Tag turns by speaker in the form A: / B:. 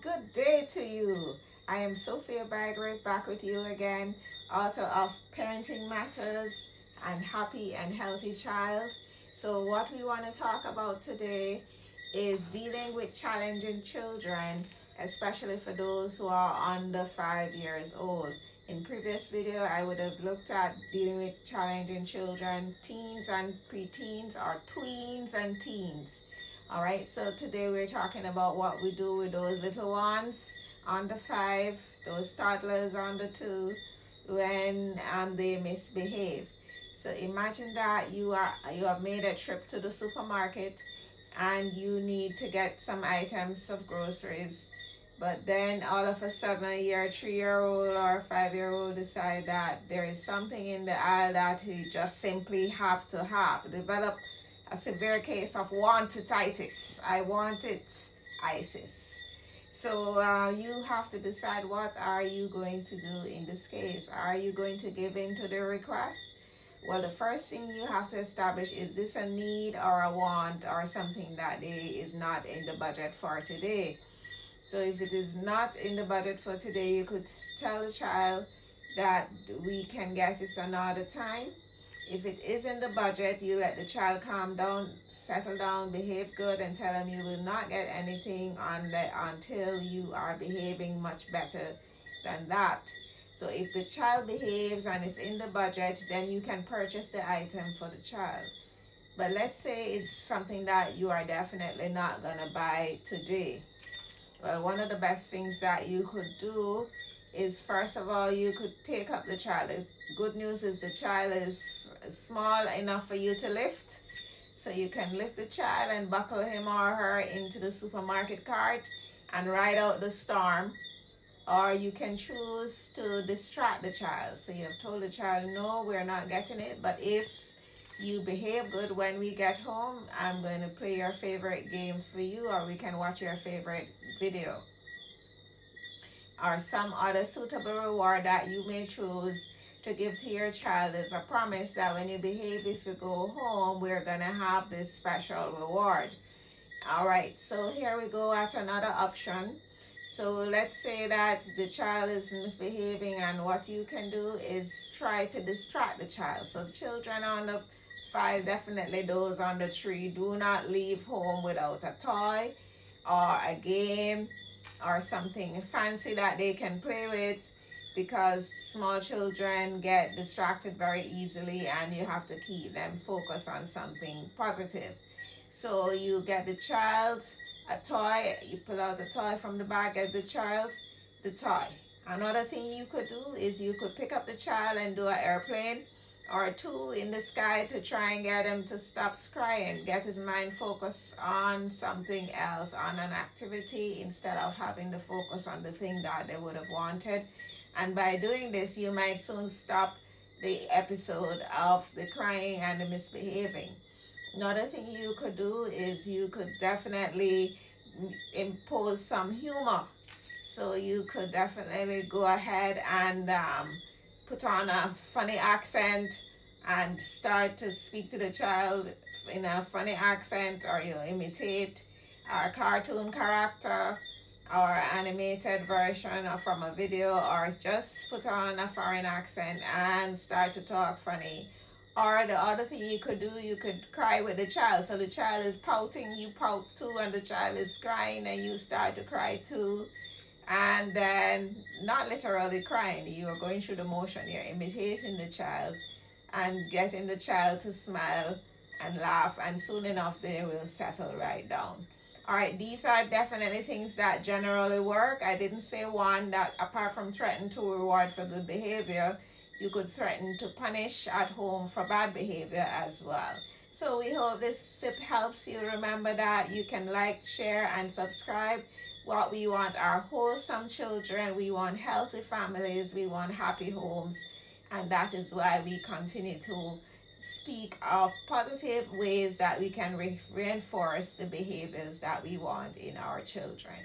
A: good day to you. I am Sophia Bygrave back with you again, author of Parenting Matters and Happy and Healthy Child. So, what we want to talk about today is dealing with challenging children, especially for those who are under 5 years old. In previous video, I would have looked at dealing with challenging children, teens and preteens, or tweens and teens. All right, so today we're talking about what we do with those little ones under 5, those toddlers under 2, when they misbehave. So imagine that you have made a trip to the supermarket and you need to get some items of groceries, but then all of a sudden your 3-year-old or 5-year-old decide that there is something in the aisle that you just simply have to have. Develop a severe case of want-it-itis. I want it, ISIS. So you have to decide, what are you going to do in this case? Are you going to give in to the request? Well, the first thing you have to establish, is this a need or a want or something that is not in the budget for today? So if it is not in the budget for today, you could tell the child that we can get it another time. If it is in the budget, you let the child calm down, settle down, behave good, and tell them you will not get anything until you are behaving much better than that. So if the child behaves and it's in the budget, then you can purchase the item for the child. But let's say it's something that you are definitely not going to buy today. Well, one of the best things that you could do is, first of all, you could take up the child. The good news is the child is small enough for you to lift. So you can lift the child and buckle him or her into the supermarket cart and ride out the storm. Or you can choose to distract the child. So you have told the child, no, we're not getting it, but if you behave good when we get home, I'm going to play your favorite game for you, or we can watch your favorite video. Or some other suitable reward that you may choose to give to your child is a promise that when you behave, if you go home, we're going to have this special reward. All right, so here we go at another option. So let's say that the child is misbehaving, and what you can do is try to distract the child. So children under 5, definitely those under 3, do not leave home without a toy or a game or something fancy that they can play with, because small children get distracted very easily and you have to keep them focused on something positive. So you get the child a toy, you pull out the toy from the bag, get the child the toy. Another thing you could do is you could pick up the child and do an airplane or 2 in the sky to try and get him to stop crying, get his mind focused on something else, on an activity, instead of having to focus on the thing that they would have wanted. And by doing this, you might soon stop the episode of the crying and the misbehaving. Another thing you could do is you could definitely impose some humor. So you could definitely go ahead and put on a funny accent and start to speak to the child in a funny accent, or you imitate a cartoon character or animated version or from a video, or just put on a foreign accent and start to talk funny. Or the other thing you could do, you could cry with the child. So the child is pouting, you pout too, and the child is crying and you start to cry too. And then, not literally crying, you are going through the motion, you're imitating the child and getting the child to smile and laugh, and soon enough they will settle right down. All right, these are definitely things that generally work. I didn't say one that, apart from threaten to reward for good behavior, you could threaten to punish at home for bad behavior as well. So we hope this tip helps you. Remember that you can like, share, and subscribe. What we want are wholesome children. We want healthy families. We want happy homes. And that is why we continue to speak of positive ways that we can reinforce the behaviors that we want in our children.